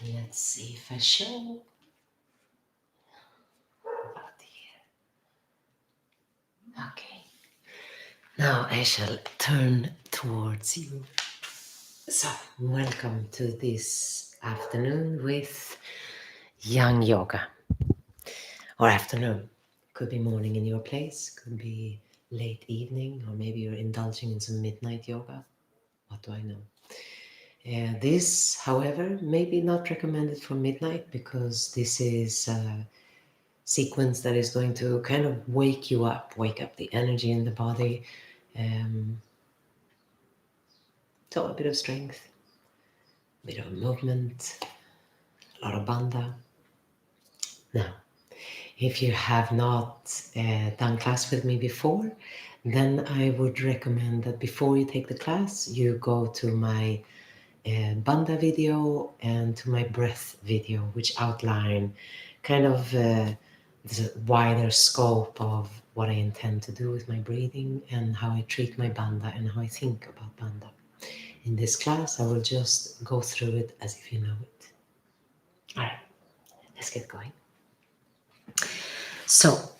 Let's see if I show about here. Okay. Now I shall turn towards you. So, welcome to this afternoon with Yang Yoga. Or afternoon. Could be morning in your place, could be late evening, or maybe you're indulging in some midnight yoga. What do I know? This, however, may be not recommended for midnight because this is a sequence that is going to kind of wake you up, wake up the energy in the body. Um, so a bit of strength, a bit of movement, a lot of bandha. Now, if you have not done class with me before, then I would recommend that before you take the class, you go to my bandha video and to my breath video, which outline kind of the wider scope of what I intend to do with my breathing and how I treat my bandha and how I think about bandha. In this class, I will just go through it as if you know it. All right, let's get going. So,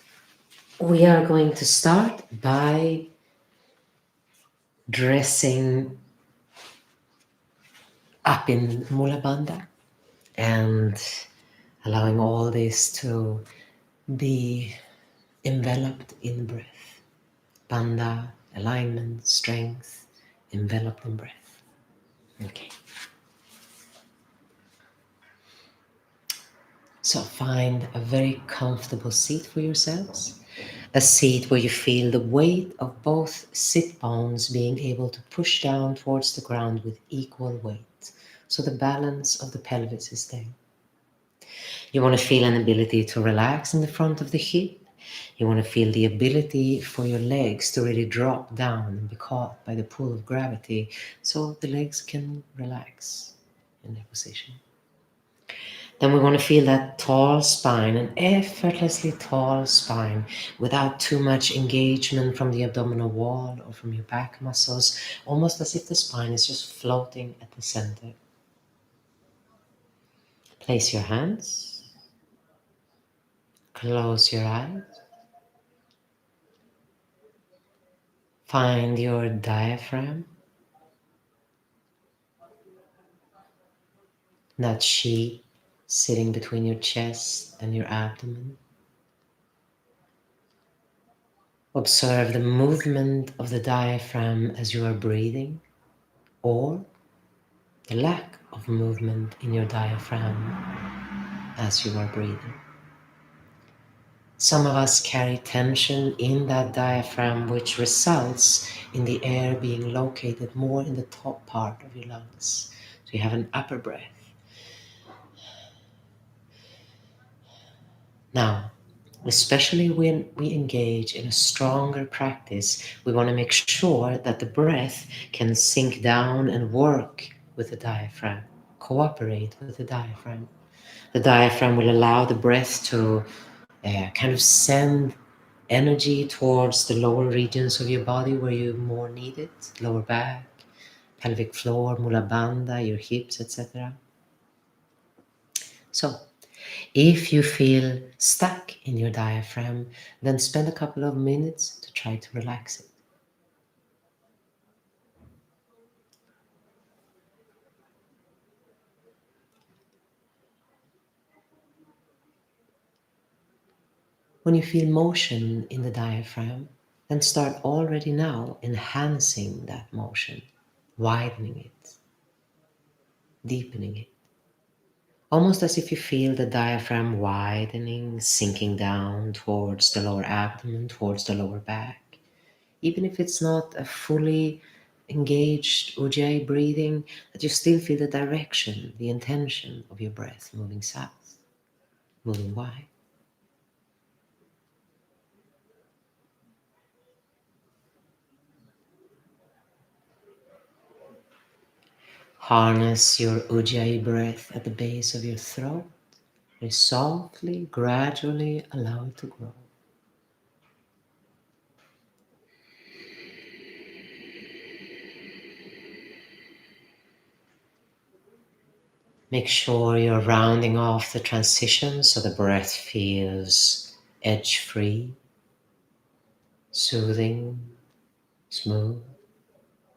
we are going to start by dressing up in Mula Bandha and allowing all this to be enveloped in breath. Bandha, alignment, strength, enveloped in breath. Okay. So find a very comfortable seat for yourselves. A seat where you feel the weight of both sit bones being able to push down towards the ground with equal weight. So the balance of the pelvis is there. You want to feel an ability to relax in the front of the hip. You want to feel the ability for your legs to really drop down and be caught by the pull of gravity so the legs can relax in their position. Then we want to feel that tall spine, an effortlessly tall spine without too much engagement from the abdominal wall or from your back muscles, almost as if the spine is just floating at the center. Place your hands, close your eyes, find your diaphragm, that sheet sitting between your chest and your abdomen. Observe the movement of the diaphragm as you are breathing, or the lack of movement in your diaphragm as you are breathing. Some of us carry tension in that diaphragm, which results in the air being located more in the top part of your lungs. So you have an upper breath. Now, especially when we engage in a stronger practice, we want to make sure that the breath can sink down and work with the diaphragm, cooperate with the diaphragm. The diaphragm will allow the breath to kind of send energy towards the lower regions of your body where you more need it, lower back, pelvic floor, mula bandha, your hips, etc. So, if you feel stuck in your diaphragm, then spend a couple of minutes to try to relax it. When you feel motion in the diaphragm, then start already now enhancing that motion, widening it, deepening it. Almost as if you feel the diaphragm widening, sinking down towards the lower abdomen, towards the lower back. Even if it's not a fully engaged Ujjayi breathing, that you still feel the direction, the intention of your breath moving south, moving wide. Harness your Ujjayi breath at the base of your throat. Very softly, gradually allow it to grow. Make sure you're rounding off the transition so the breath feels edge-free, soothing, smooth,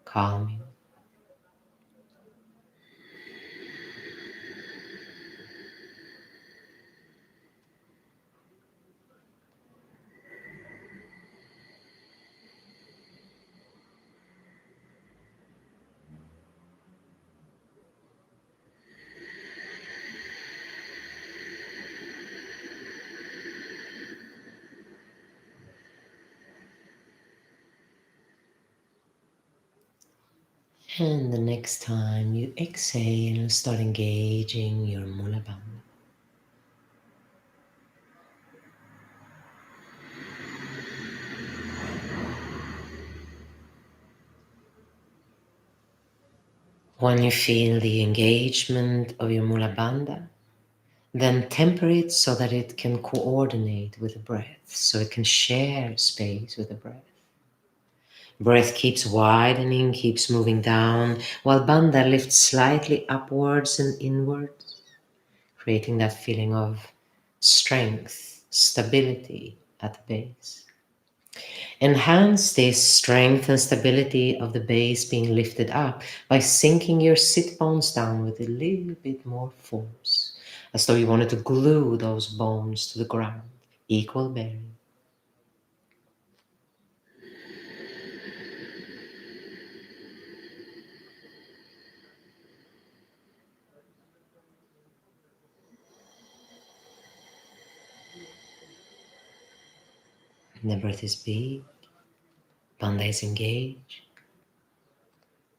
calming. And the next time you exhale, start engaging your Mula Bandha. When you feel the engagement of your Mula Bandha, then temper it so that it can coordinate with the breath, so it can share space with the breath. Breath keeps widening, keeps moving down, while Bandha lifts slightly upwards and inwards, creating that feeling of strength, stability at the base. Enhance this strength and stability of the base being lifted up by sinking your sit bones down with a little bit more force, as though you wanted to glue those bones to the ground, equal bearing. And the breath is big, Bandha is engaged.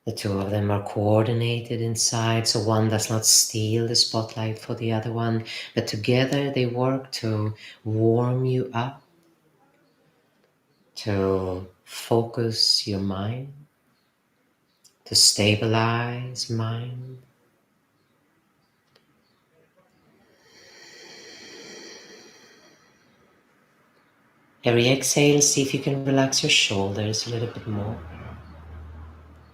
The two of them are coordinated inside, so one does not steal the spotlight for the other one, but together they work to warm you up, to focus your mind, to stabilize mind. Every exhale, see if you can relax your shoulders a little bit more.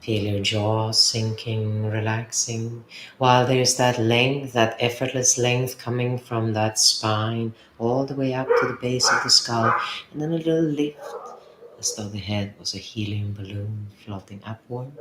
Feel your jaw sinking, relaxing, while there's that length, that effortless length coming from that spine all the way up to the base of the skull, and then a little lift as though the head was a helium balloon floating upwards.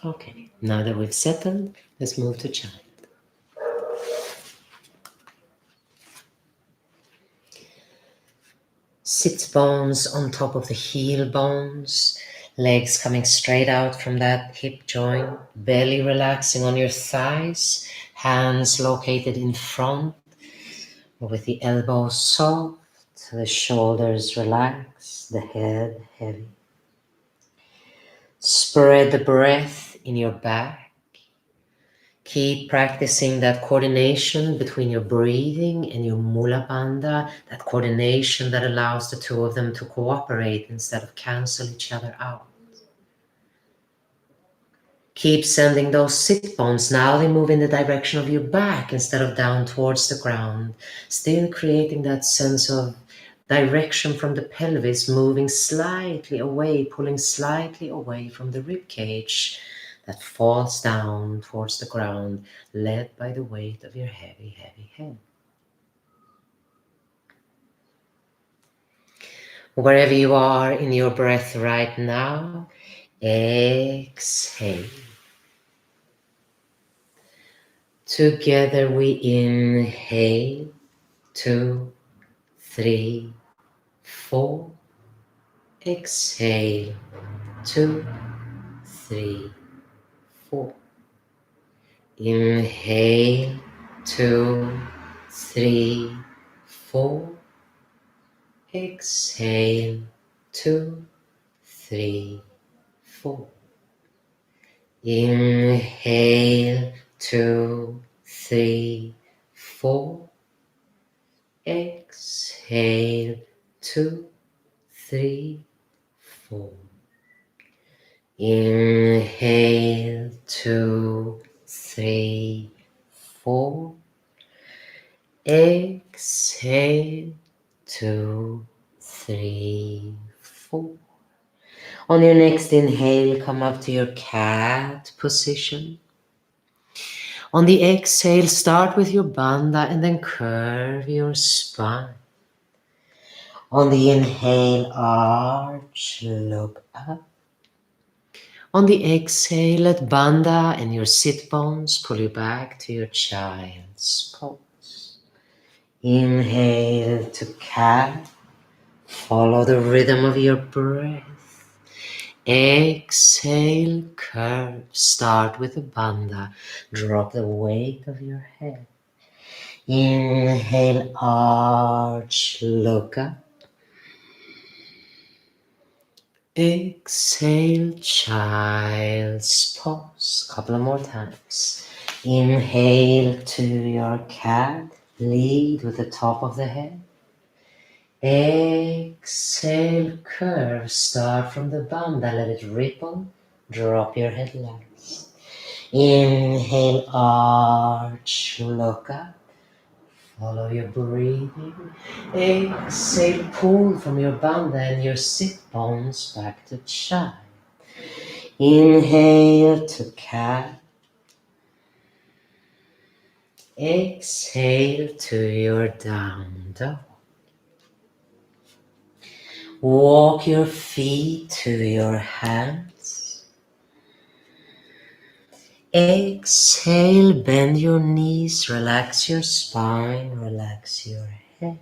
Okay, now that we've settled, let's move to chant. Sit bones on top of the heel bones, legs coming straight out from that hip joint, belly relaxing on your thighs, hands located in front with the elbows soft, the shoulders relaxed, the head heavy. Spread the breath in your back. Keep practicing that coordination between your breathing and your Mula Bandha, that coordination that allows the two of them to cooperate instead of cancel each other out. Keep sending those sit bones. Now they move in the direction of your back instead of down towards the ground. Still creating that sense of direction from the pelvis, moving slightly away, pulling slightly away from the rib cage that falls down towards the ground, led by the weight of your heavy, heavy head. Wherever you are in your breath right now, exhale. Together we inhale, 2, 3, 4. Exhale, 2, 3, 4. Inhale, 2, 3, 4. Exhale, 2, 3, 4. Inhale, 2, 3, 4. Exhale, 2, 3, 4. Inhale, 2, 3, 4. Exhale, 2, 3, 4. On your next inhale, come up to your cat position. On the exhale, start with your bandha and then curve your spine. On the inhale, arch, look up. On the exhale, let bandha and your sit bones pull you back to your child's pose. Inhale to cat. Follow the rhythm of your breath. Exhale, curve. Start with the bandha. Drop the weight of your head. Inhale, arch, look up. Exhale, child's pose. Couple of more times. Inhale to your cat. Lead with the top of the head. Exhale, curve. Start from the bandha. Let it ripple. Drop your head last. Inhale, arch, look up. Follow your breathing. Exhale, pull from your bandha and your sit bones back to child. Inhale to cat. Exhale to your down dog. Walk your feet to your hands. Exhale, bend your knees, relax your spine, relax your head.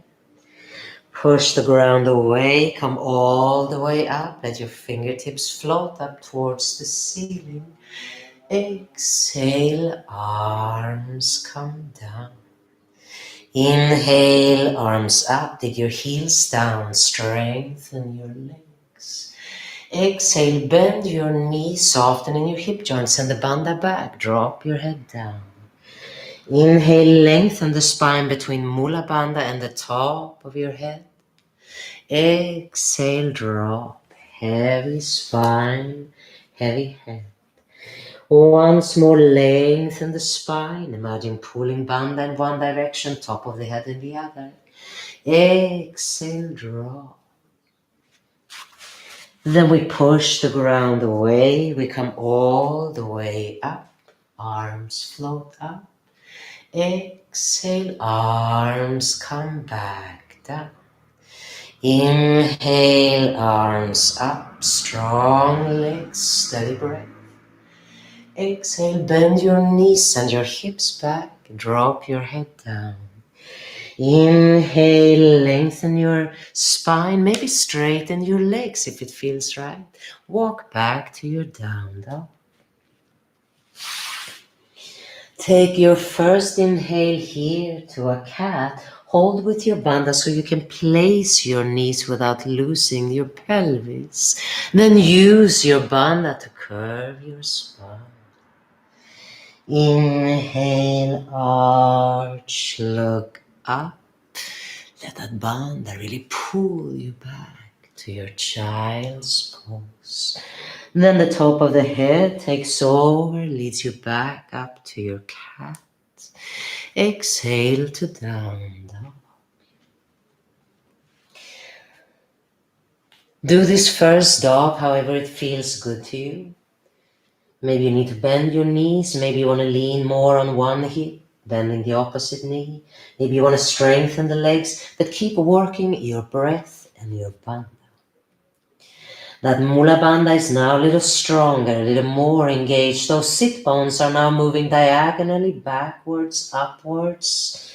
Push the ground away, come all the way up. Let your fingertips float up towards the ceiling. Exhale, arms come down. Inhale, arms up, dig your heels down, strengthen your legs. Exhale, bend your knees, soften your hip joints, send the bandha back, drop your head down. Inhale, lengthen the spine between Mula Bandha and the top of your head. Exhale, drop, heavy spine, heavy head. Once more, lengthen the spine, imagine pulling bandha in one direction, top of the head in the other. Exhale, drop. Then we push the ground away, we come all the way up, arms float up. Exhale, arms come back down. Inhale, arms up, strong legs, steady breath. Exhale, bend your knees and your hips back, drop your head down. Inhale, lengthen your spine, maybe straighten your legs if it feels right. Walk back to your down dog. Take your first inhale here to a cat. Hold with your bandha so you can place your knees without losing your pelvis. Then use your bandha to curve your spine. Inhale, arch, look up. Let that bandha really pull you back to your child's pose. Then the top of the head takes over, leads you back up to your cat. Exhale to down dog. Do this first dog however it feels good to you. Maybe you need to bend your knees. Maybe you want to lean more on one hip, bending the opposite knee. Maybe you want to strengthen the legs, but keep working your breath and your bandha. That Mula Bandha is now a little stronger, a little more engaged. Those sit bones are now moving diagonally backwards, upwards,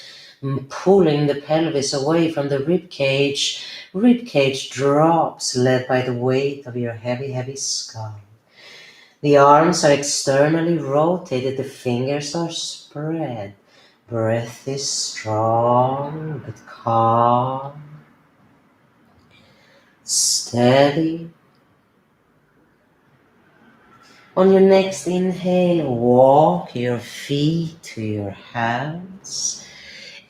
pulling the pelvis away from the rib cage. Rib cage drops, led by the weight of your heavy, heavy skull. The arms are externally rotated, the fingers are spread. Breath is strong but calm, steady. On your next inhale, walk your feet to your hands.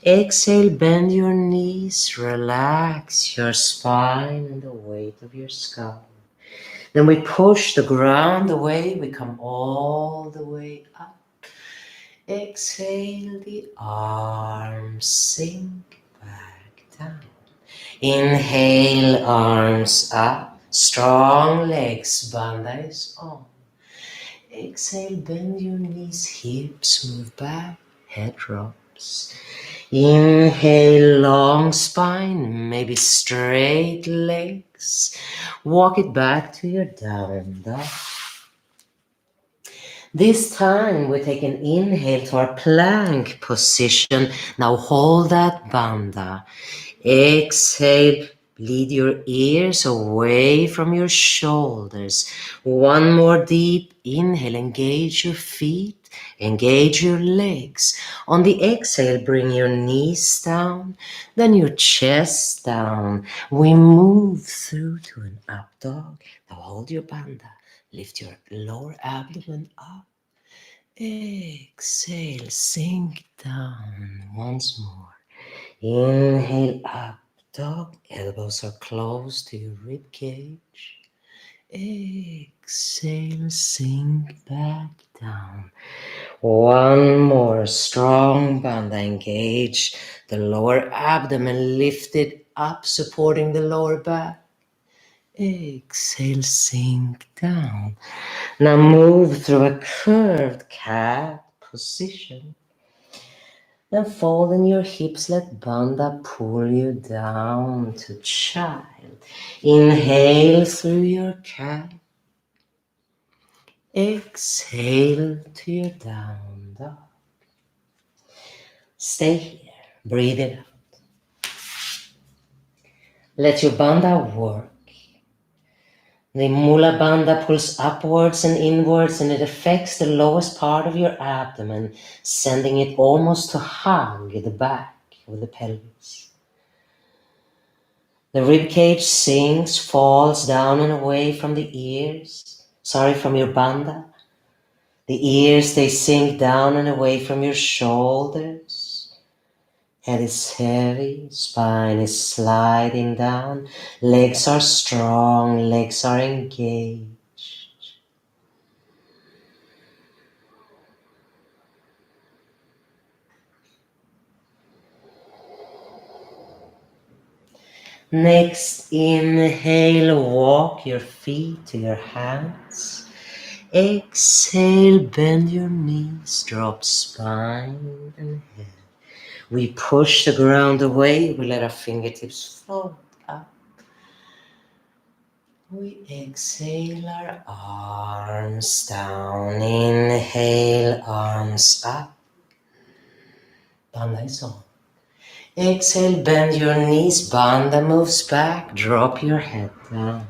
Exhale, bend your knees, relax your spine and the weight of your skull. Then we push the ground away, we come all the way up. Exhale, the arms sink back down. Inhale, arms up, strong legs, bandha is on. Exhale, bend your knees, hips move back, head drops. Inhale, long spine, maybe straight legs. Walk it back to your down dog. This time we take an inhale to our plank position. Now hold that bandha. Exhale, lead your ears away from your shoulders. One more deep inhale, engage your feet, engage your legs. On the exhale, bring your knees down, then your chest down. We move through to an up dog. Now hold your bandha, lift your lower abdomen up. Exhale, sink down once more. Inhale up dog, elbows are close to your rib cage. Exhale, sink back down. One more strong bandha, engage the lower abdomen, lift it up, supporting the lower back. Exhale, sink down. Now move through a curved cat position. Then fold in your hips, let bandha pull you down to child. Inhale through your cat. Exhale to your down dog. Stay here. Breathe it out. Let your bandha work. The Mula Bandha pulls upwards and inwards, and it affects the lowest part of your abdomen, sending it almost to hug the back of the pelvis. The rib cage sinks, falls down and away from the ears. From your bandha. The ears, they sink down and away from your shoulders. Head is heavy, spine is sliding down. Legs are strong, legs are engaged. Next, inhale, walk your feet to your hands. Exhale, bend your knees, drop spine and head. We push the ground away, we let our fingertips float up. We exhale our arms down, inhale, arms up. Bandha is on. Exhale, bend your knees, bandha moves back, drop your head down.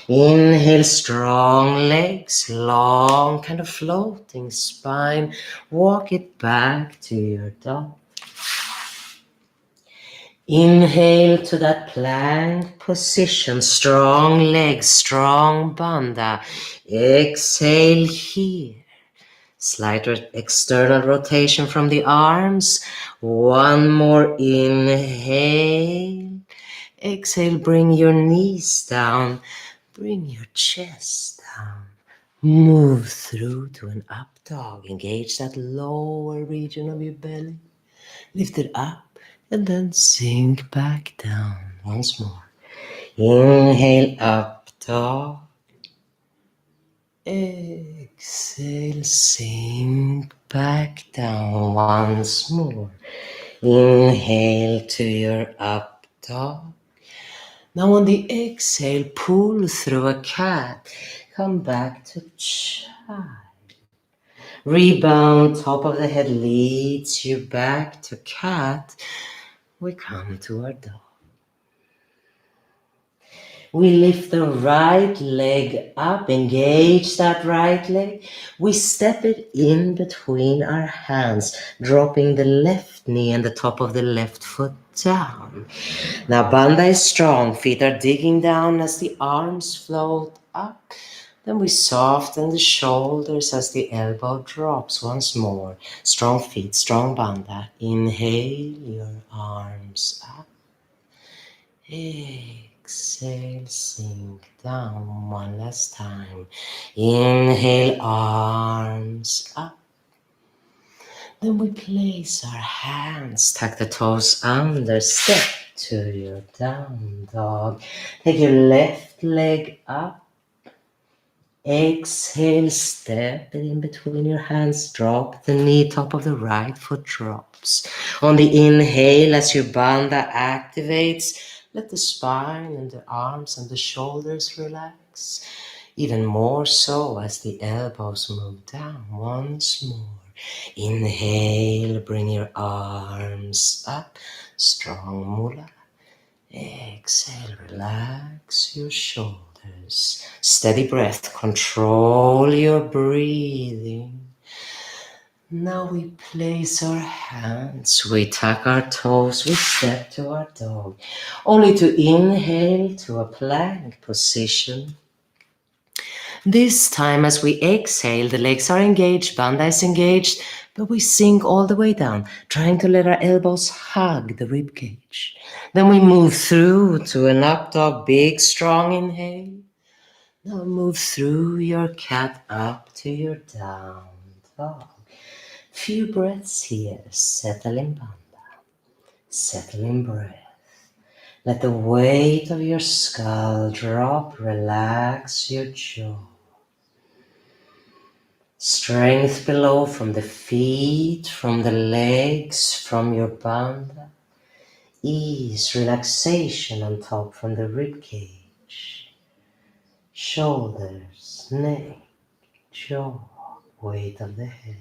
Inhale, strong legs, long kind of floating spine. Walk it back to your dog. Inhale to that plank position, strong legs, strong bandha. Exhale here. Slight external rotation from the arms. One more inhale. Exhale, bring your knees down. Bring your chest down. Move through to an up dog. Engage that lower region of your belly. Lift it up and then sink back down once more. Inhale, up dog. Exhale, sink back down once more. Inhale to your up dog. Now on the exhale, pull through a cat. Come back to child. Rebound, top of the head leads you back to cat. We come to our dog. We lift the right leg up, engage that right leg. We step it in between our hands, dropping the left knee and the top of the left foot down. Now bandha is strong, feet are digging down as the arms float up. Then we soften the shoulders as the elbow drops once more. Strong feet, strong bandha. Inhale your arms up. Exhale, sink down one last time. Inhale, arms up. Then we place our hands, tuck the toes under, step to your down dog. Take your left leg up. Exhale, step it in between your hands, drop the knee, top of the right foot drops. On the inhale, as your bandha activates, let the spine and the arms and the shoulders relax. Even more so as the elbows move down once more. Inhale, bring your arms up, strong mula. Exhale, relax your shoulders. Steady breath, control your breathing. Now we place our hands, we tuck our toes, we step to our dog. Only to inhale to a plank position. This time as we exhale, the legs are engaged, bandha is engaged, but we sink all the way down, trying to let our elbows hug the rib cage. Then we move through to an up dog, big strong inhale. Now move through your cat up to your down dog. Few breaths here, settle in bandha, settle in breath. Let the weight of your skull drop, relax your jaw. Strength below from the feet, from the legs, from your bandha. Ease, relaxation on top from the rib cage. Shoulders, neck, jaw, weight of the head.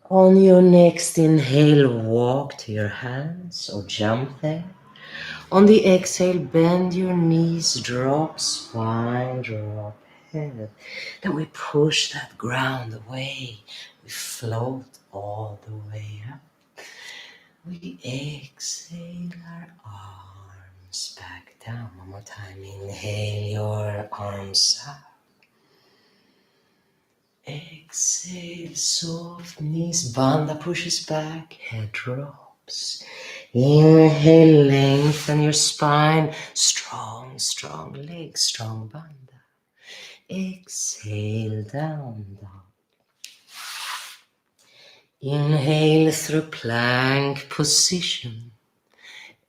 On your next inhale, walk to your hands or jump there. On the exhale, bend your knees, drop spine, drop head. Then we push that ground away. We float all the way up. We exhale our arms back down. One more time. Inhale your arms up. Exhale, soft knees, bandha pushes back, head drops. Inhale, lengthen your spine, strong, strong legs, strong bandha. Exhale, down dog. Inhale through plank position.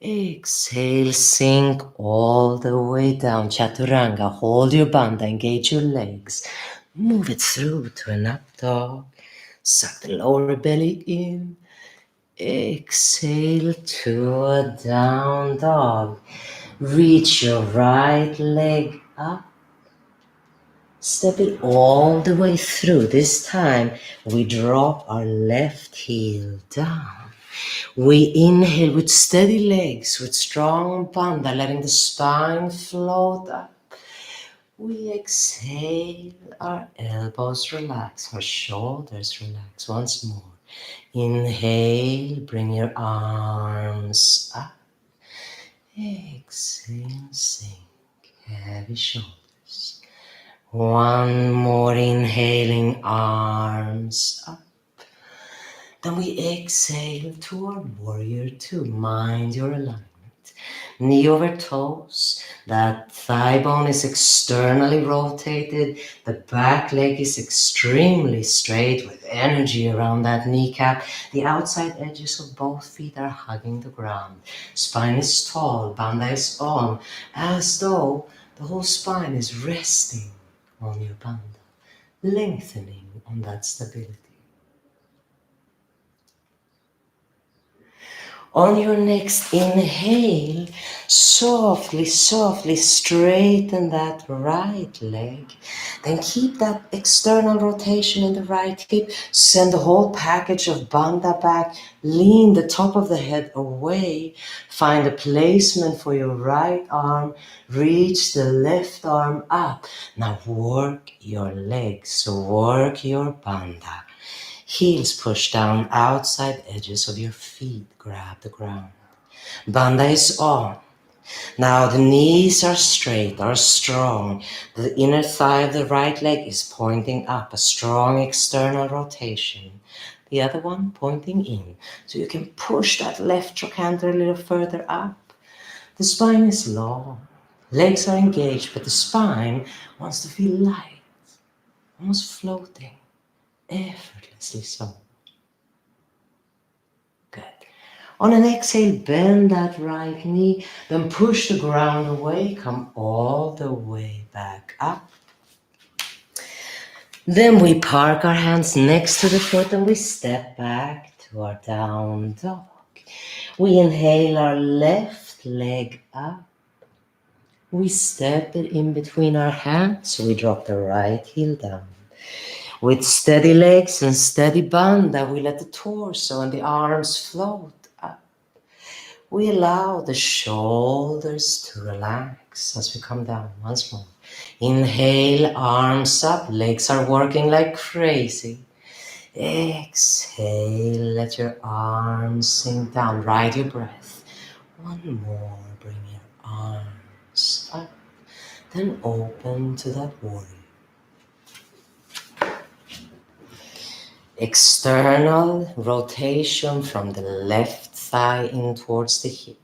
Exhale, sink all the way down, chaturanga. Hold your bandha, engage your legs. Move it through to an up dog. Suck the lower belly in. Exhale to a down dog. Reach your right leg up. Step it all the way through. This time we drop our left heel down. We inhale with steady legs, with strong bandha, letting the spine float up. We exhale, our elbows relax, our shoulders relax. Once more. Inhale, bring your arms up. Exhale, sink, heavy shoulders. One more, inhaling, arms up. Then we exhale to our warrior two. Mind your alignment. Knee over toes, that thigh bone is externally rotated, the back leg is extremely straight with energy around that kneecap. The outside edges of both feet are hugging the ground. Spine is tall, bandha is on, as though the whole spine is resting on your bandha, lengthening on that stability. On your next inhale, softly, softly straighten that right leg. Then keep that external rotation in the right hip. Send the whole package of bandha back. Lean the top of the head away. Find a placement for your right arm. Reach the left arm up. Now work your legs, work your bandha. Heels push down, outside edges of your feet grab the ground. Bandha is on. Now the knees are straight, are strong. The inner thigh of the right leg is pointing up, a strong external rotation. The other one pointing in. So you can push that left trochanter a little further up. The spine is long. Legs are engaged, but the spine wants to feel light, almost floating. effortlessly so. Good. On an exhale, bend that right knee, then push the ground away, come all the way back up. Then we park our hands next to the foot and we step back to our down dog. We inhale our left leg up. We step it in between our hands. We drop the right heel down. With steady legs and steady bandha, we let the torso and the arms float up. We allow the shoulders to relax as we come down once more. Inhale, arms up, legs are working like crazy. Exhale, let your arms sink down. Ride your breath. One more, bring your arms up. Then open to that warrior. External rotation from the left thigh in towards the hip.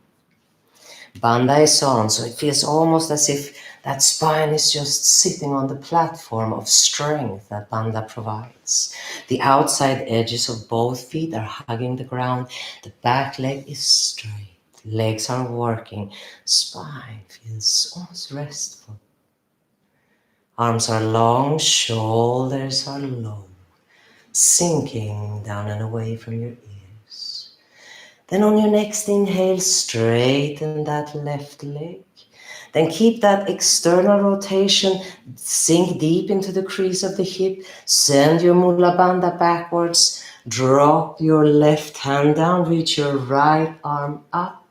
Bandha is on, so it feels almost as if that spine is just sitting on the platform of strength that Bandha provides. The outside edges of both feet are hugging the ground. The back leg is straight. Legs are working. Spine feels almost restful. Arms are long, shoulders are low, sinking down and away from your ears. Then on your next inhale, straighten that left leg. Then keep that external rotation, sink deep into the crease of the hip, send your Mula Bandha backwards, drop your left hand down, reach your right arm up.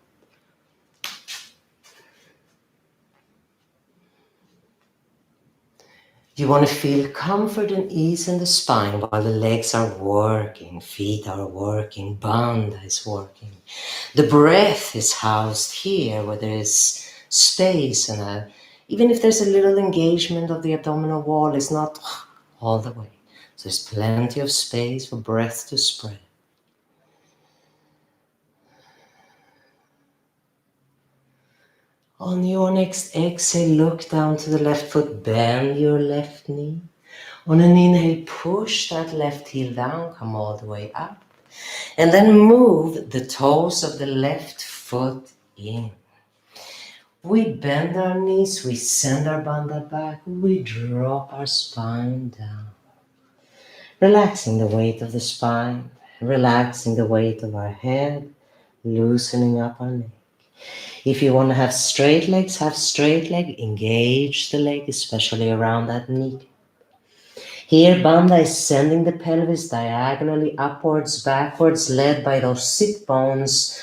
You want to feel comfort and ease in the spine while the legs are working, feet are working, bandha is working. The breath is housed here where there is space and even if there's a little engagement of the abdominal wall, it's not all the way. So there's plenty of space for breath to spread. On your next exhale, look down to the left foot, bend your left knee. On an inhale, push that left heel down, come all the way up. And then move the toes of the left foot in. We bend our knees, we send our bandha back, we drop our spine down. Relaxing the weight of the spine, relaxing the weight of our head, loosening up our neck. If you want to have straight legs, have straight leg, engage the leg, especially around that knee. Here, bandha is sending the pelvis diagonally upwards, backwards, led by those sit bones.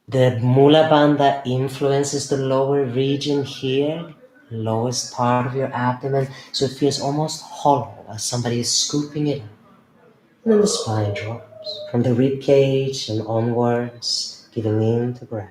The Mula Bandha influences the lower region here, lowest part of your abdomen, so it feels almost hollow as somebody is scooping it up. And then the spine drops from the rib cage and onwards, giving in to breath.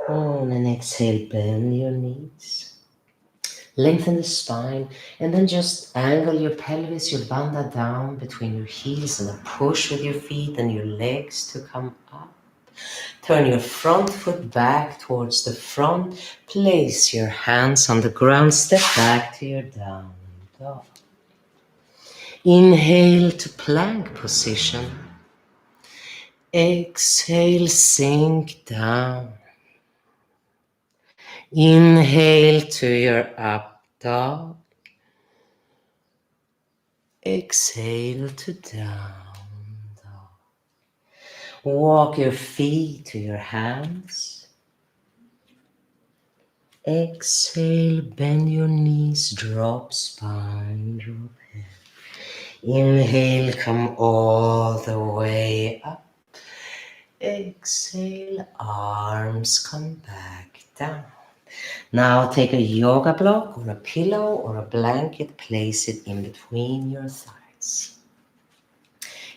On an exhale, bend your knees. Lengthen the spine and then just angle your pelvis, your bandha down between your heels and then push with your feet and your legs to come up. Turn your front foot back towards the front. Place your hands on the ground. Step back to your down dog. Inhale to plank position. Exhale, sink down. Inhale to your up dog. Exhale to down dog. Walk your feet to your hands. Exhale, bend your knees, drop spine, drop head. Inhale, come all the way up. Exhale, arms come back down. Now take a yoga block or a pillow or a blanket, place it in between your thighs.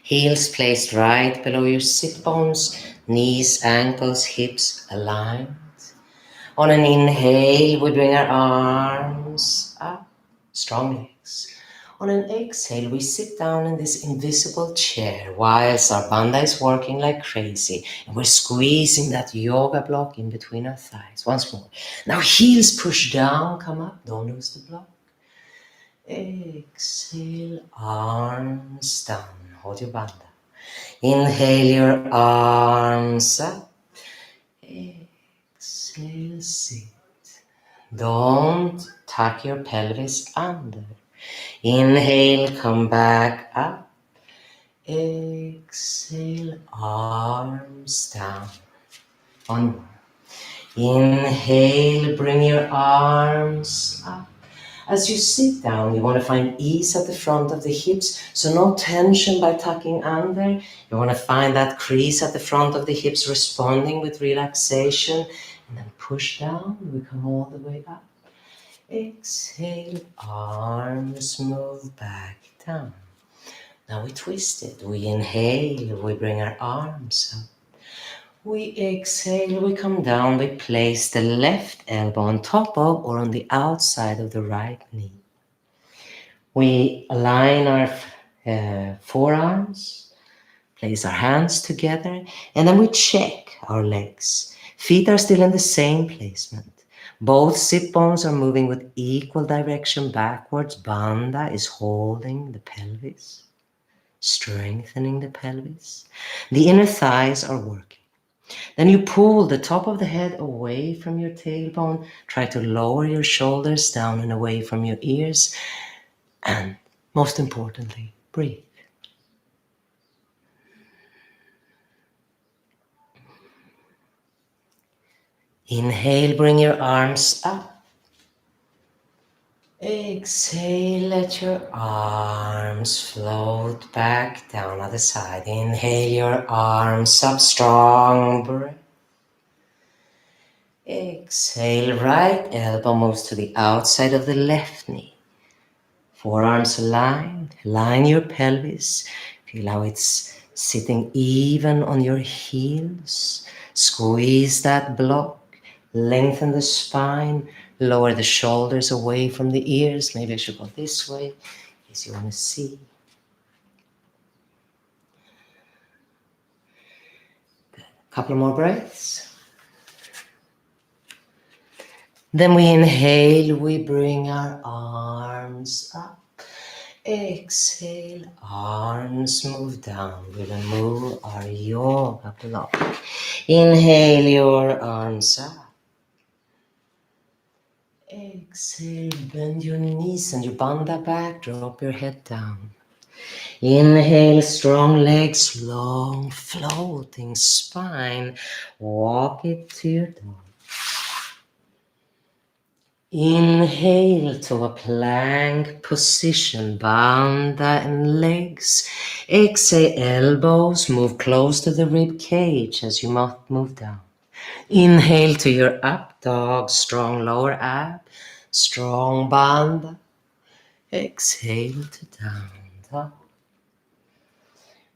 Heels placed right below your sit bones, knees, ankles, hips aligned. On an inhale, we bring our arms up, strong legs. On an exhale, we sit down in this invisible chair whilst our bandha is working like crazy and we're squeezing that yoga block in between our thighs. Once more. Now heels push down, come up, don't lose the block. Exhale, arms down, hold your bandha. Inhale your arms up. Exhale, sit. Don't tuck your pelvis under. Inhale, come back up. Exhale, arms down. One more. Inhale, bring your arms up. As you sit down, you want to find ease at the front of the hips, so no tension by tucking under. You want to find that crease at the front of the hips responding with relaxation, and then push down. We come all the way up. Exhale, arms move back down. Now we twist it. We inhale, we bring our arms up. We exhale, we come down, we place the left elbow on top of or on the outside of the right knee. We align our forearms, place our hands together, and then we check our legs. Feet are still in the same placement. Both sit bones are moving with equal direction backwards. Bandha is holding the pelvis, strengthening the pelvis. The inner thighs are working. Then you pull the top of the head away from your tailbone. Try to lower your shoulders down and away from your ears. And most importantly, breathe. Inhale, bring your arms up. Exhale, let your arms float back down other side. Inhale your arms up, strong breath. Exhale, right elbow moves to the outside of the left knee. Forearms aligned, align your pelvis. Feel how it's sitting even on your heels. Squeeze that block, lengthen the spine, lower the shoulders away from the ears. Maybe I should go this way, in case you want to see. Good. Couple more breaths. Then we inhale, we bring our arms up. Exhale, arms move down. We remove our yoga block. Inhale your arms up. Exhale, bend your knees and your bandha back. Drop your head down. Inhale, strong legs, long floating spine. Walk it to your dog. Inhale to a plank position, bandha and legs. Exhale, elbows move close to the rib cage as you move down. Inhale to your up dog, strong lower ab, strong bandha. Exhale to down dog.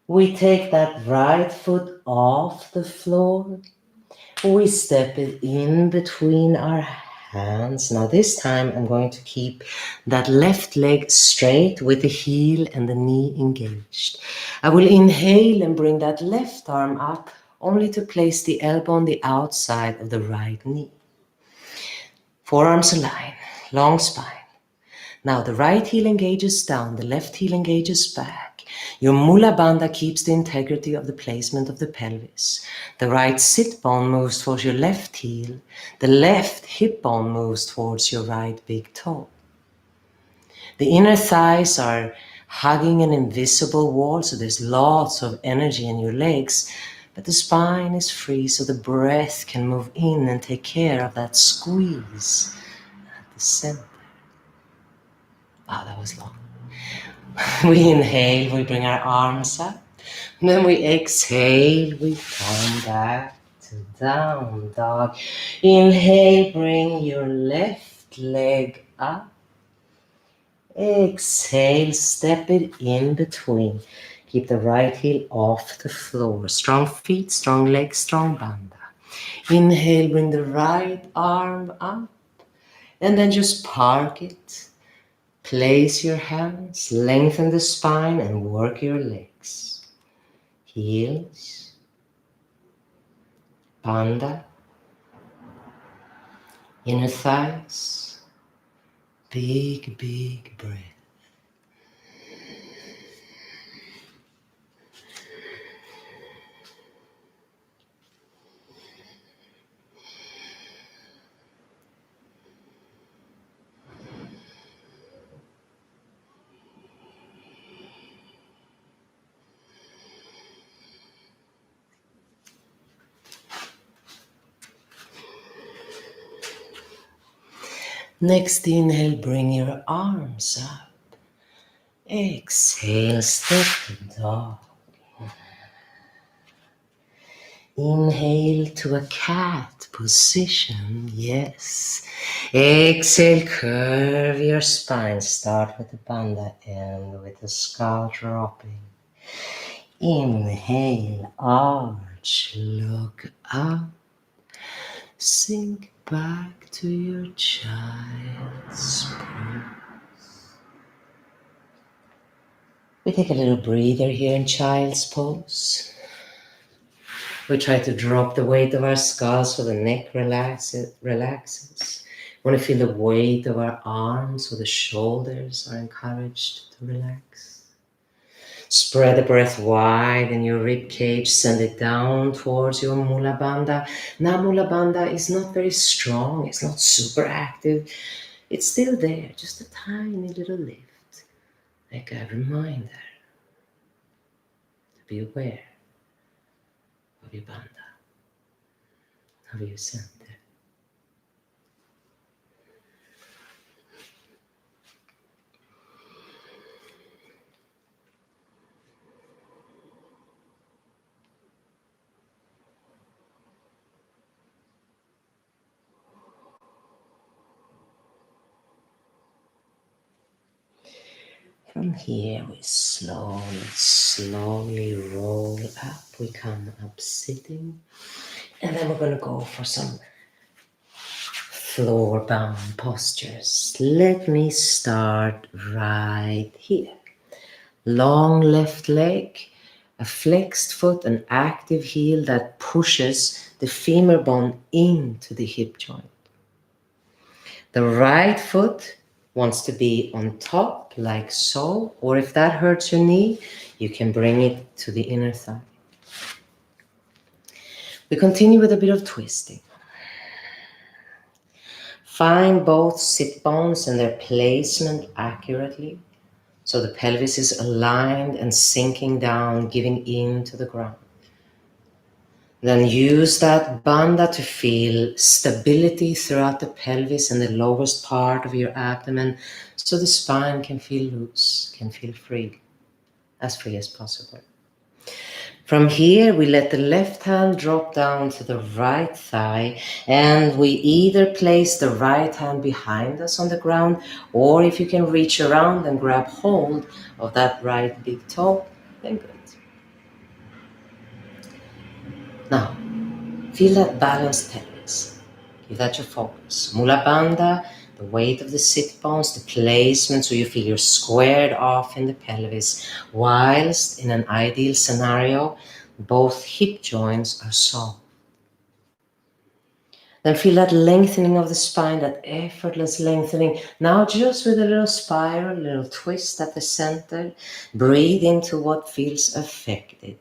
We take that right foot off the floor. We step it in between our hands. Now this time I'm going to keep that left leg straight with the heel and the knee engaged. I will inhale and bring that left arm up only to place the elbow on the outside of the right knee. Forearms align, long spine. Now the right heel engages down, the left heel engages back. Your Mula Bandha keeps the integrity of the placement of the pelvis. The right sit bone moves towards your left heel. The left hip bone moves towards your right big toe. The inner thighs are hugging an invisible wall, so there's lots of energy in your legs, but the spine is free, so the breath can move in and take care of that squeeze at the center. Wow, that was long. We inhale, we bring our arms up. And then we exhale, we come back to down dog. Inhale, bring your left leg up. Exhale, step it in between. Keep the right heel off the floor. Strong feet, strong legs, strong bandha. Inhale, bring the right arm up and then just park it. Place your hands, lengthen the spine and work your legs. Heels, bandha, inner thighs, big, big breath. Next inhale, bring your arms up. Exhale, step to dog. Inhale to a cat position, yes. Exhale, curve your spine. Start with the bandha, end with the skull dropping. Inhale, arch, look up. Sink back to your child's pose. We take a little breather here in child's pose. We try to drop the weight of our skull so the neck relaxes. We want to feel the weight of our arms so the shoulders are encouraged to relax. Spread the breath wide in your rib cage, send it down towards your Mula Bandha. Now Mula Bandha is not very strong, it's not super active. It's still there, just a tiny little lift, like a reminder to be aware of your bandha, of your center. From here we slowly roll up. We come up sitting, and then we're going to go for some floor-bound postures. Let me start right here. Long left leg, a flexed foot, an active heel that pushes the femur bone into the hip joint. The right foot wants to be on top like so, or if that hurts your knee, you can bring it to the inner thigh. We continue with a bit of twisting. Find both sit bones and their placement accurately, so the pelvis is aligned and sinking down, giving in to the ground. Then use that bandha to feel stability throughout the pelvis and the lowest part of your abdomen, so the spine can feel loose, can feel free as possible. From here, we let the left hand drop down to the right thigh, and we either place the right hand behind us on the ground, or if you can reach around and grab hold of that right big toe, then good. Now, feel that balanced pelvis. Give that your focus. Mula Bandha, the weight of the sit bones, the placement so you feel you're squared off in the pelvis, whilst in an ideal scenario, both hip joints are soft. Then feel that lengthening of the spine, that effortless lengthening. Now just with a little spiral, a little twist at the center, breathe into what feels affected.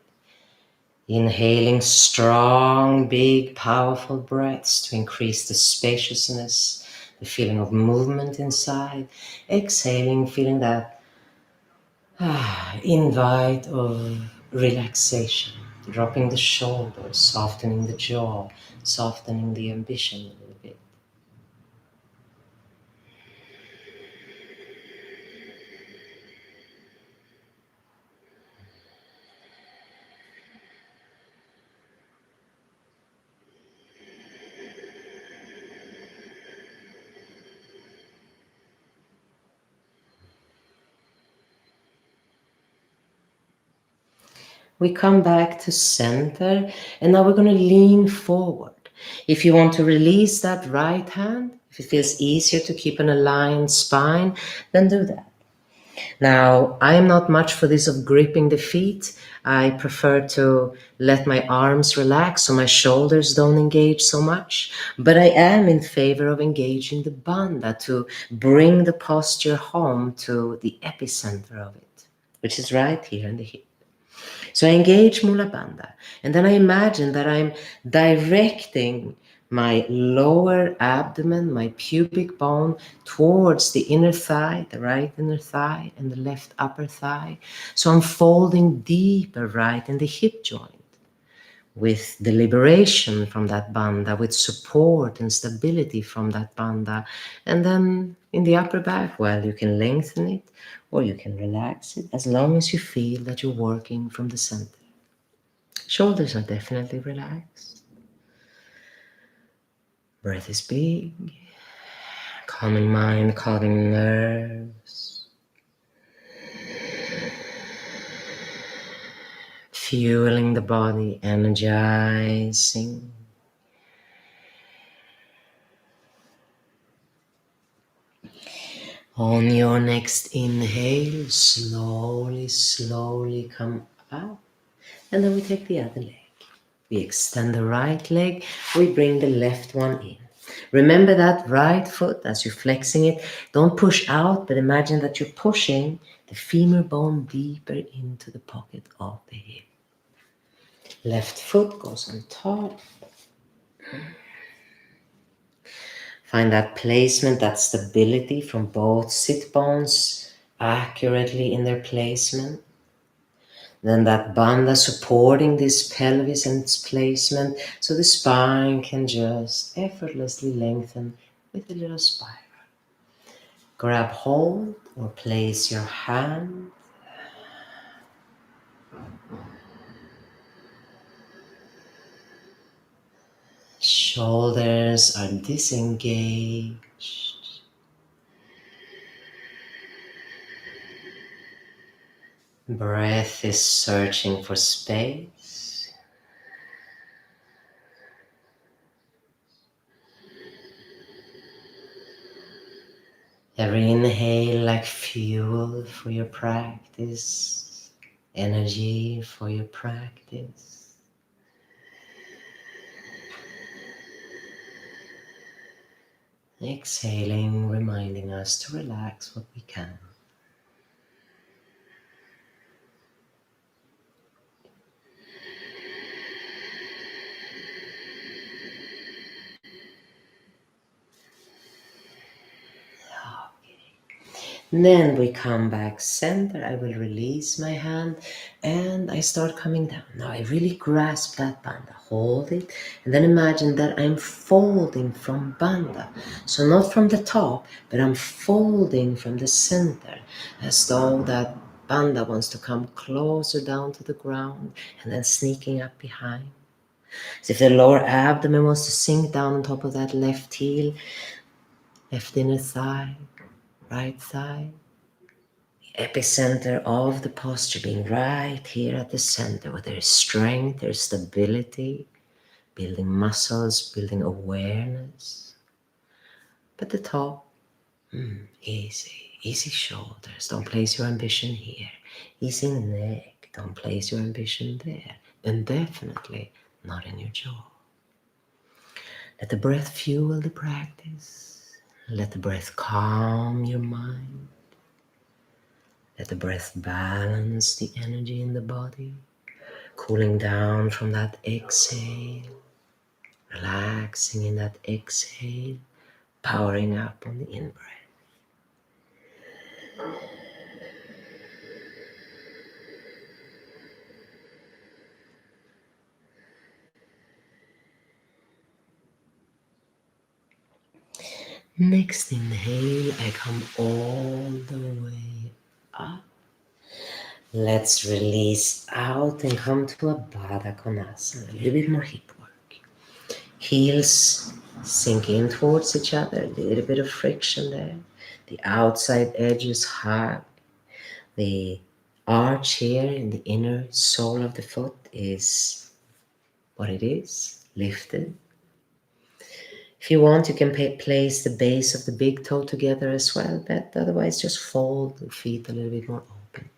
Inhaling strong, big, powerful breaths to increase the spaciousness, the feeling of movement inside. Exhaling, feeling that invite of relaxation, dropping the shoulders, softening the jaw, softening the ambition a little bit. We come back to center, and now we're going to lean forward. If you want to release that right hand, if it feels easier to keep an aligned spine, then do that. Now, I am not much for this of gripping the feet. I prefer to let my arms relax so my shoulders don't engage so much. But I am in favor of engaging the bandha to bring the posture home to the epicenter of it, which is right here in the hip. So I engage Mula Bandha, and then I imagine that I'm directing my lower abdomen, my pubic bone, towards the inner thigh, the right inner thigh, and the left upper thigh. So I'm folding deeper right in the hip joint with the liberation from that bandha, with support and stability from that bandha. And then in the upper back, well, you can lengthen it or you can relax it as long as you feel that you're working from the center. Shoulders are definitely relaxed. Breath is big. Calming mind, calming nerves. Fueling the body, energizing. On your next inhale, slowly, slowly come up. And then we take the other leg. We extend the right leg, we bring the left one in. Remember that right foot as you're flexing it. Don't push out, but imagine that you're pushing the femur bone deeper into the pocket of the hip. Left foot goes on top. Find that placement, that stability from both sit bones accurately in their placement. Then that bandha supporting this pelvis and its placement so the spine can just effortlessly lengthen with a little spiral. Grab hold or place your hand. Shoulders are disengaged. Breath is searching for space. Every inhale like fuel for your practice, energy for your practice. Exhaling, reminding us to relax what we can. Then we come back center. I will release my hand and I start coming down. Now I really grasp that bandha, hold it, and then imagine that I'm folding from bandha. So not from the top, but I'm folding from the center as though that bandha wants to come closer down to the ground and then sneaking up behind. As if the lower abdomen wants to sink down on top of that left heel, left inner thigh, right thigh. Epicenter of the posture being right here at the center where there is strength, there is stability, building muscles, building awareness. But the top, easy shoulders. Don't place your ambition here. Easy neck. Don't place your ambition there. And definitely not in your jaw. Let the breath fuel the practice. Let the breath calm your mind. Let the breath balance the energy in the body, cooling down from that exhale, relaxing in that exhale, powering up on the in-breath. Next inhale, I come all the way up. Let's release out and come to a Baddha Konasana, a little bit more hip work. Heels sink in towards each other, a little bit of friction there. The outside edges hug. The arch here in the inner sole of the foot is what it is, lifted. If you want, you can place the base of the big toe together as well, but otherwise just fold the feet a little bit more open.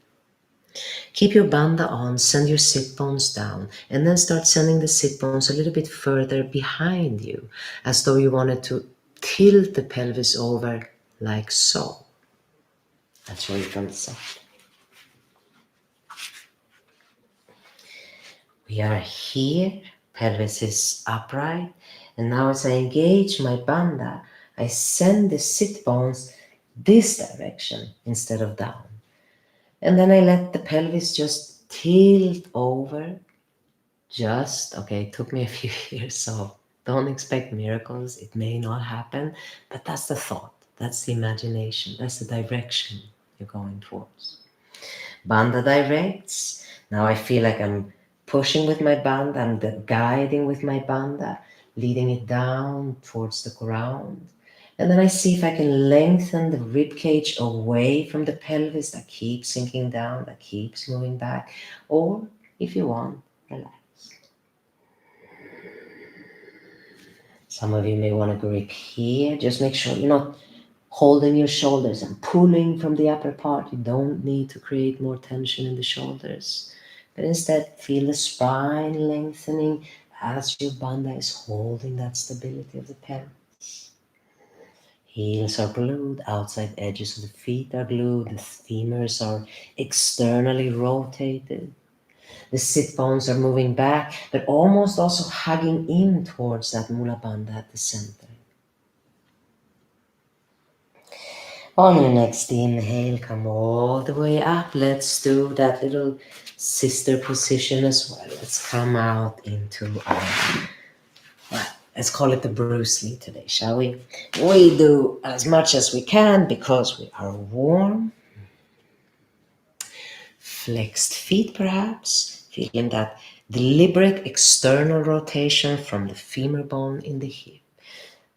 Keep your bandha on, send your sit bones down, and then start sending the sit bones a little bit further behind you, as though you wanted to tilt the pelvis over like so. I'll show you from the side. We are here, pelvis is upright, and now as I engage my bandha, I send the sit bones this direction instead of down. And then I let the pelvis just tilt over. Okay, it took me a few years, so don't expect miracles. It may not happen, but that's the thought, that's the imagination, that's the direction you're going towards. Bandha directs. Now I feel like I'm pushing with my bandha, I'm guiding with my bandha, leading it down towards the ground. And then I see if I can lengthen the rib cage away from the pelvis that keeps sinking down, that keeps moving back. Or if you want, relax. Some of you may want to grip here. Just make sure you're not holding your shoulders and pulling from the upper part. You don't need to create more tension in the shoulders, but instead feel the spine lengthening as your bandha is holding that stability of the pelvis. Heels are glued, outside edges of the feet are glued, the femurs are externally rotated. The sit bones are moving back, but almost also hugging in towards that Mula Bandha at the center. On your next inhale, come all the way up. Let's do that little sister position as well. Let's come out into our, let's call it the Bruce Lee today, shall we? We do as much as we can because we are warm. Flexed feet perhaps, feeling that deliberate external rotation from the femur bone in the hip.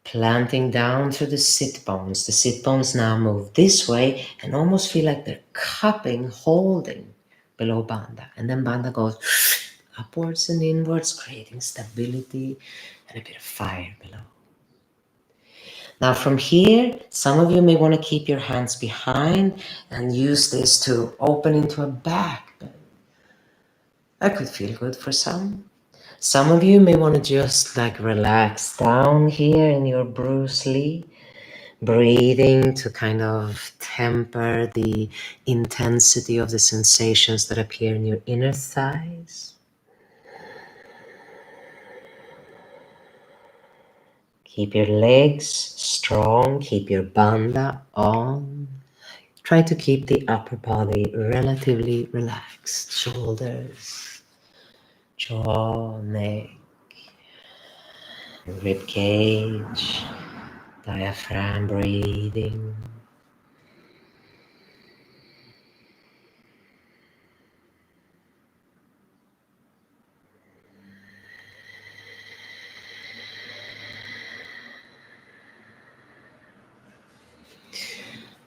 Planting down through the sit bones. The sit bones now move this way and almost feel like they're cupping, holding below bandha. And then bandha goes upwards and inwards, creating stability and a bit of fire below. Now from here, some of you may want to keep your hands behind and use this to open into a back bend. That could feel good for some. Some of you may want to just like relax down here in your Bruce Lee, breathing to kind of temper the intensity of the sensations that appear in your inner thighs. Keep your legs strong, keep your bandha on. Try to keep the upper body relatively relaxed. Shoulders, jaw, neck, rib cage, diaphragm breathing.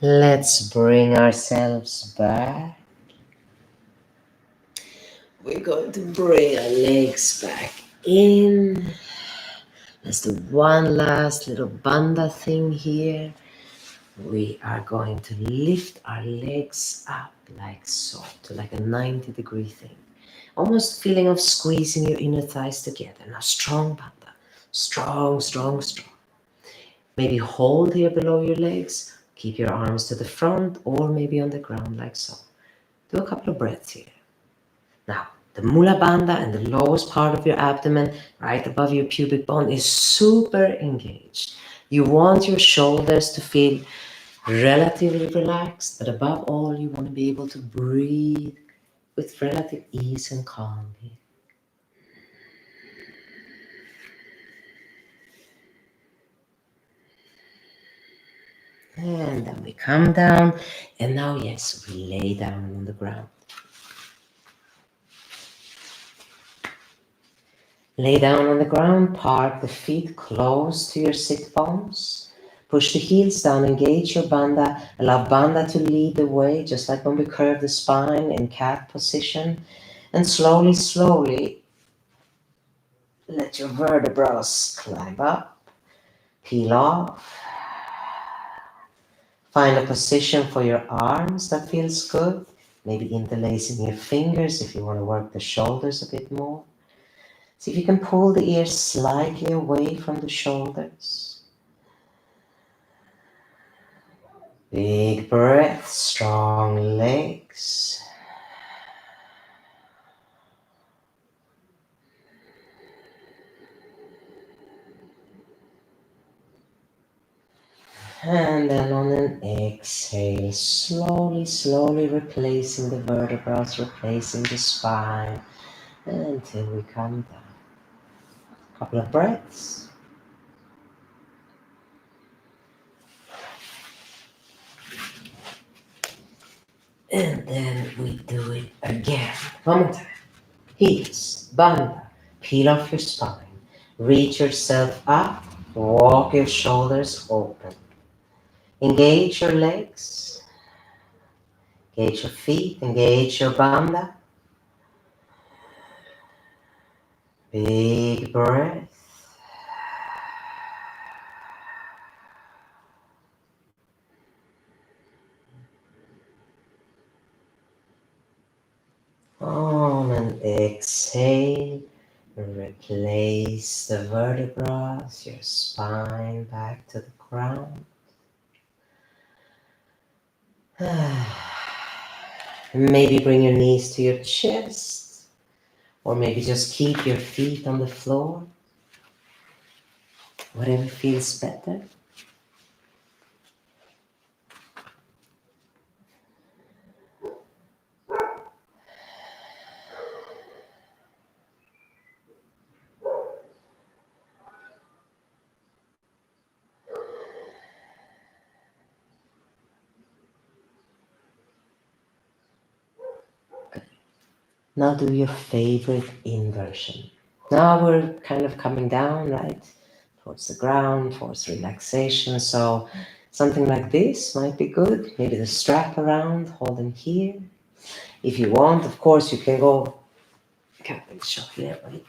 Let's bring ourselves back. We're going to bring our legs back in. Let's do one last little bandha thing here. We are going to lift our legs up like so, to like a 90-degree thing. Almost feeling of squeezing your inner thighs together. Now strong bandha. Strong, strong, strong. Maybe hold here below your legs. Keep your arms to the front or maybe on the ground like so. Do a couple of breaths here. Now, the Mula Bandha and the lowest part of your abdomen, right above your pubic bone, is super engaged. You want your shoulders to feel relatively relaxed, but above all, you want to be able to breathe with relative ease and calm here. And then we come down, and now, yes, we lay down on the ground. Lay down on the ground, park the feet close to your sit bones. Push the heels down, engage your bandha. Allow bandha to lead the way, just like when we curve the spine in cat position. And slowly, slowly, let your vertebrae climb up. Peel off. Find a position for your arms that feels good. Maybe interlacing your fingers if you want to work the shoulders a bit more. See if you can pull the ears slightly away from the shoulders. Big breath, strong legs. And then on an exhale, slowly replacing the vertebrae, replacing the spine until we come down. Couple of breaths. And then we do it again. One more time. Heels, bandha. Peel off your spine. Reach yourself up. Walk your shoulders open. Engage your legs. Engage your feet. Engage your bandha. Big breath. On and exhale. Replace the vertebrae, your spine back to the ground. Maybe bring your knees to your chest, or maybe just keep your feet on the floor. Whatever feels better. Now do your favorite inversion. Now we're kind of coming down, right? Towards the ground, towards relaxation. So something like this might be good. Maybe the strap around, holding here. If you want, of course, you can go. Can't really show here, right?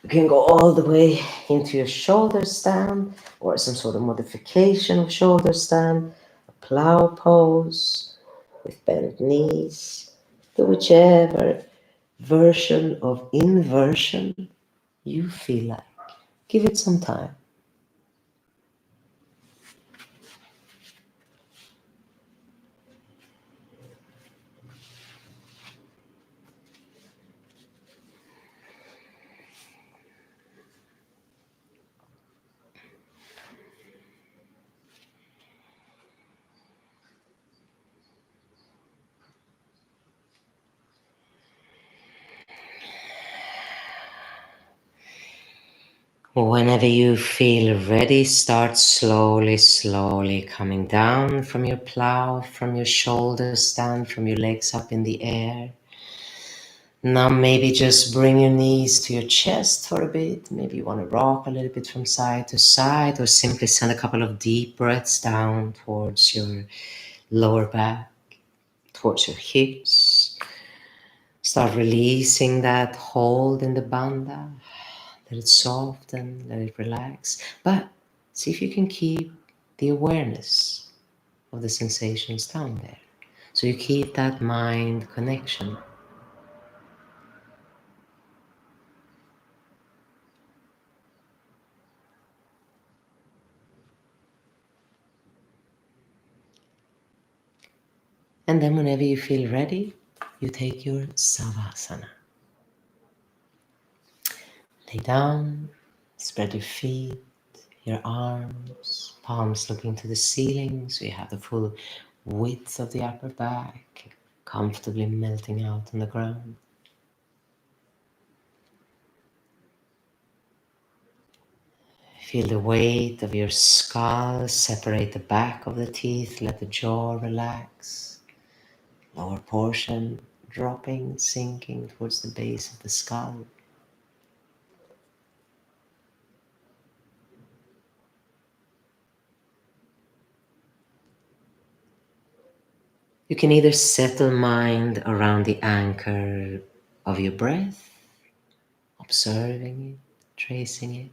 You can go all the way into your shoulder stand or some sort of modification of shoulder stand, a plow pose with bent knees, to whichever version of inversion you feel like. Give it some time. Whenever you feel ready, start slowly coming down from your plow, from your shoulder stand, from your legs up in the air. Now maybe just bring your knees to your chest for a bit. Maybe you want to rock a little bit from side to side, or simply send a couple of deep breaths down towards your lower back, towards your hips. Start releasing that hold in the bandha. Let it soften, let it relax. But see if you can keep the awareness of the sensations down there. So you keep that mind connection. And then whenever you feel ready, you take your Savasana. Lay down, spread your feet, your arms, palms looking to the ceiling so you have the full width of the upper back, comfortably melting out on the ground. Feel the weight of your skull separate the back of the teeth, let the jaw relax. Lower portion dropping, sinking towards the base of the skull. You can either settle mind around the anchor of your breath, observing it, tracing it,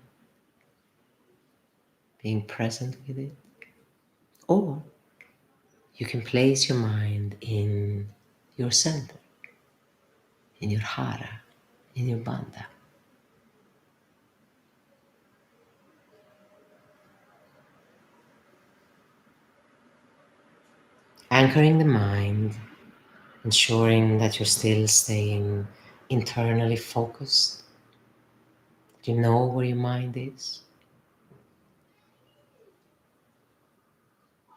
being present with it. Or you can place your mind in your center, in your hara, in your bandha. Anchoring the mind, ensuring that you're still staying internally focused, that you know where your mind is,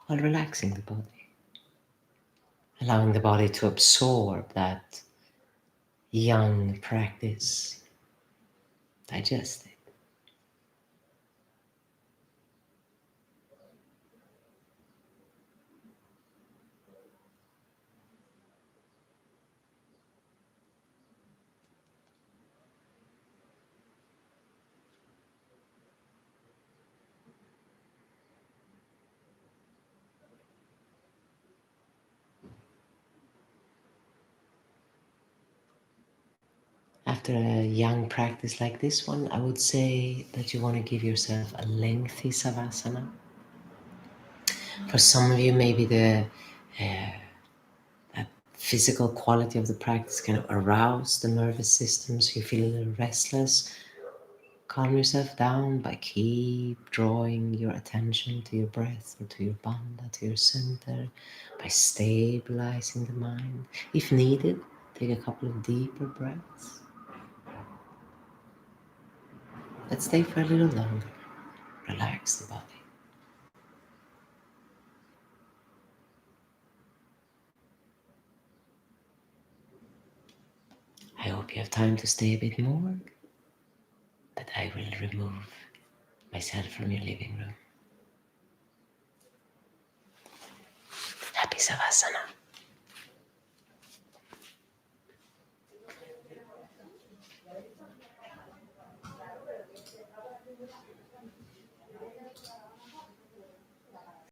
while relaxing the body, allowing the body to absorb that young practice, digest it. After a young practice like this one, I would say that you want to give yourself a lengthy savasana. For some of you, maybe the physical quality of the practice kind of arouse the nervous system, so you feel a little restless. Calm yourself down by keep drawing your attention to your breath or to your bandha, to your center, by stabilizing the mind. If needed, take a couple of deeper breaths. Let's stay for a little longer. Relax the body. I hope you have time to stay a bit more, but I will remove myself from your living room. Happy Savasana.